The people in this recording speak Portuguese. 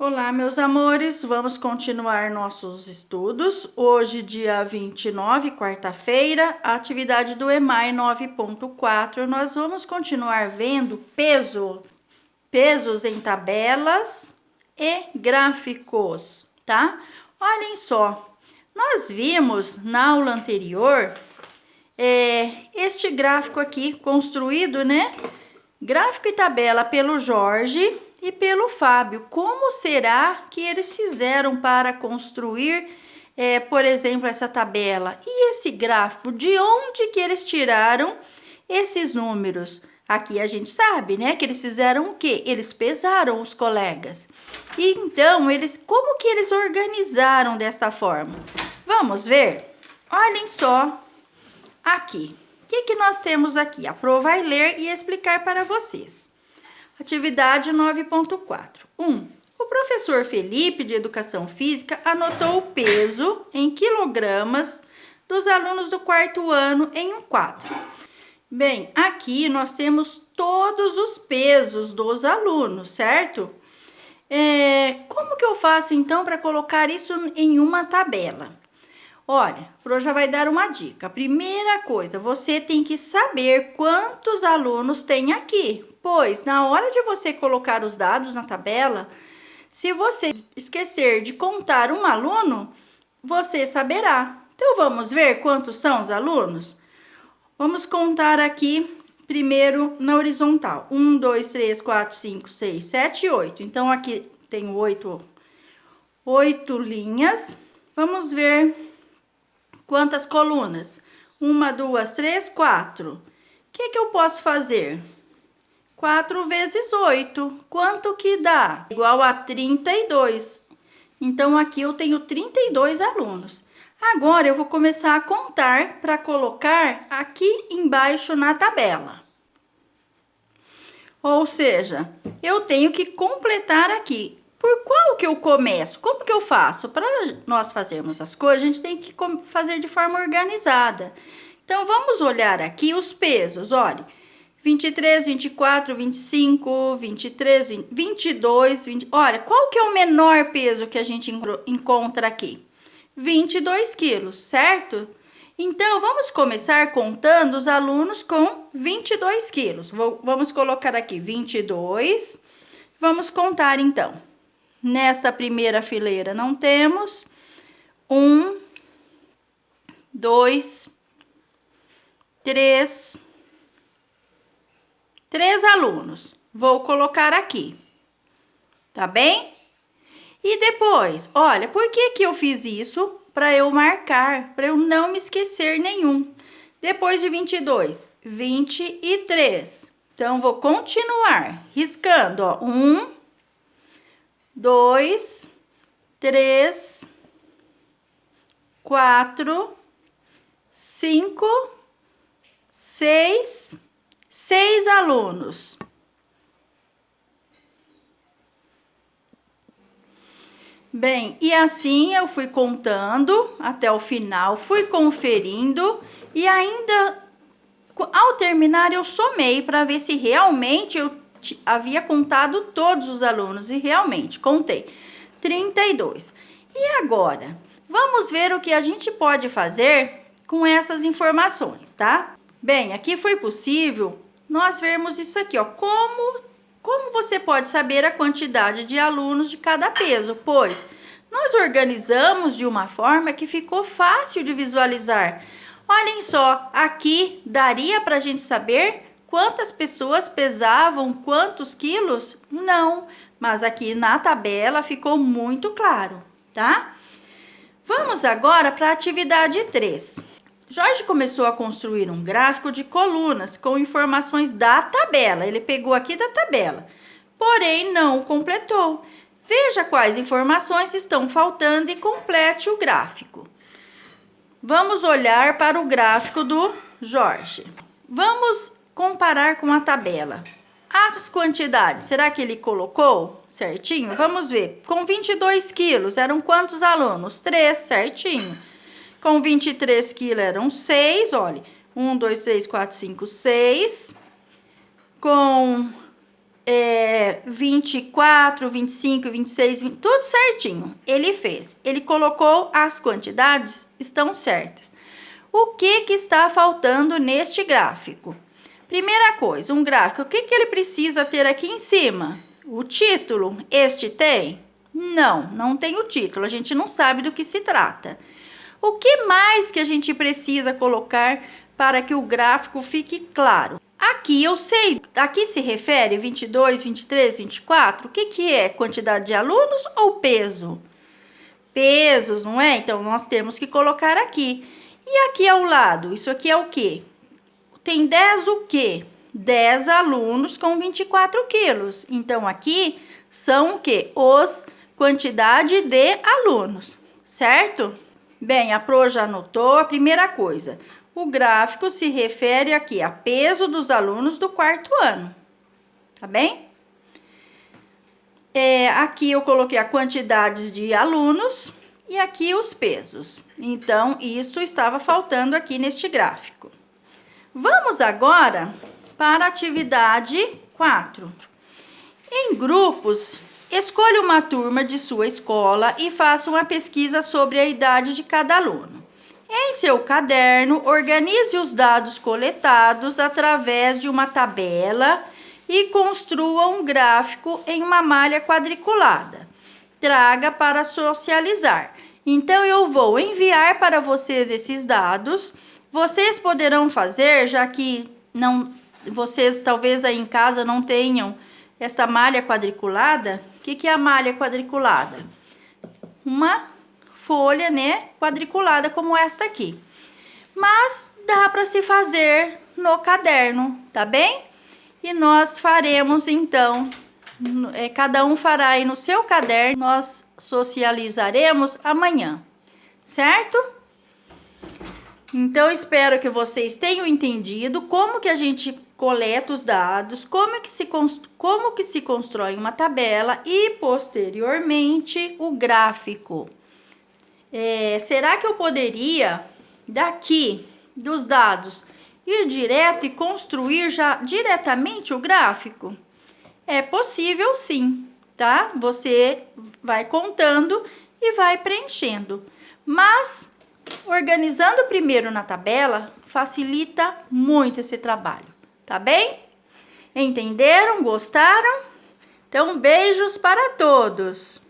Olá, meus amores, vamos continuar nossos estudos. Hoje, dia 29, quarta-feira, a atividade do EMAI 9.4, nós vamos continuar vendo pesos em tabelas e gráficos, tá? Olhem só, nós vimos na aula anterior este gráfico aqui construído, né? Gráfico e tabela pelo Jorge e pelo Fábio. Como será que eles fizeram para construir, por exemplo, essa tabela? E esse gráfico, de onde que eles tiraram esses números? Aqui a gente sabe, né, que eles fizeram o quê? Eles pesaram os colegas. E então, como que eles organizaram desta forma? Vamos ver? Olhem só aqui. O que nós temos aqui? A Pro vai ler e explicar para vocês. Atividade 9.4. 1. O professor Felipe, de Educação Física, anotou o peso em quilogramas dos alunos do quarto ano em um quadro. Bem, aqui nós temos todos os pesos dos alunos, certo? Como que eu faço, então, para colocar isso em uma tabela? Olha, o Pro já vai dar uma dica. A primeira coisa, você tem que saber quantos alunos tem aqui, pois na hora de você colocar os dados na tabela, se você esquecer de contar um aluno, você saberá. Então, vamos ver quantos são os alunos? Vamos contar aqui primeiro na horizontal. 1, 2, 3, 4, 5, 6, 7, 8. Então, aqui tem 8 linhas. Vamos ver quantas colunas? 1, 2, 3, 4. O que eu posso fazer? 4 vezes 8. Quanto que dá? Igual a 32. Então, aqui eu tenho 32 alunos. Agora, eu vou começar a contar para colocar aqui embaixo na tabela. Ou seja, eu tenho que completar aqui. Por qual que eu começo? Como que eu faço? Para nós fazermos as coisas, a gente tem que fazer de forma organizada. Então, vamos olhar aqui os pesos. Olha, 23, 24, 25, 23, 22, 20... Olha, qual que é o menor peso que a gente encontra aqui? 22 quilos, certo? Então, vamos começar contando os alunos com 22 quilos. Vamos colocar aqui 22. Vamos contar, então. Nesta primeira fileira não temos 1, 2, 3 alunos. Vou colocar aqui, tá bem? E depois, olha, por que eu fiz isso? Para eu marcar, para eu não me esquecer nenhum. Depois de 22, 23. Então, vou continuar riscando, ó, 1, 2, 3, 4, 5, 6 alunos. Bem, e assim eu fui contando até o final, fui conferindo e ainda, ao terminar, eu somei para ver se realmente eu havia contado todos os alunos e realmente contei 32. E agora, vamos ver o que a gente pode fazer com essas informações, tá? Bem, aqui foi possível nós vermos isso aqui, ó, como você pode saber a quantidade de alunos de cada peso? Pois nós organizamos de uma forma que ficou fácil de visualizar. Olhem só, aqui daria para a gente saber quantas pessoas pesavam quantos quilos? Não, mas aqui na tabela ficou muito claro, tá? Vamos agora para a atividade 3. Jorge começou a construir um gráfico de colunas com informações da tabela. Ele pegou aqui da tabela, porém não o completou. Veja quais informações estão faltando e complete o gráfico. Vamos olhar para o gráfico do Jorge. Vamos comparar com a tabela. As quantidades, será que ele colocou certinho? Vamos ver. Com 22 quilos, eram quantos alunos? 3, certinho. Com 23 quilos eram 6, olha, 1, 2, 3, 4, 5, 6. Com 24, 25, 26, 20, tudo certinho. Ele fez. Ele colocou as quantidades, estão certas. O que está faltando neste gráfico? Primeira coisa, um gráfico, o que ele precisa ter aqui em cima? O título. Este tem? Não, não tem o título. A gente não sabe do que se trata. O que mais que a gente precisa colocar para que o gráfico fique claro? Aqui eu sei, aqui se refere 22, 23, 24. O que é? Quantidade de alunos ou peso? Pesos, não é? Então, nós temos que colocar aqui. E aqui ao lado, isso aqui é o quê? Tem 10 o quê? 10 alunos com 24 quilos. Então, aqui são o quê? Quantidade de alunos, certo? Bem, a Pro já anotou a primeira coisa. O gráfico se refere aqui a peso dos alunos do quarto ano, tá bem? Aqui eu coloquei a quantidade de alunos e aqui os pesos. Então, isso estava faltando aqui neste gráfico. Vamos agora para a atividade 4. Em grupos, escolha uma turma de sua escola e faça uma pesquisa sobre a idade de cada aluno. Em seu caderno, organize os dados coletados através de uma tabela e construa um gráfico em uma malha quadriculada. Traga para socializar. Então, eu vou enviar para vocês esses dados. Vocês poderão fazer, já que vocês talvez aí em casa não tenham essa malha quadriculada. O que é a malha quadriculada? Uma folha, né, quadriculada como esta aqui. Mas dá para se fazer no caderno, tá bem? E nós faremos então, cada um fará aí no seu caderno, nós socializaremos amanhã, certo? Então, espero que vocês tenham entendido como que a gente coleta os dados, como que se constrói uma tabela e, posteriormente, o gráfico. Será que eu poderia, daqui dos dados, ir direto e construir já diretamente o gráfico? É possível sim, tá? Você vai contando e vai preenchendo. Mas organizando primeiro na tabela facilita muito esse trabalho, tá bem? Entenderam? Gostaram? Então, beijos para todos!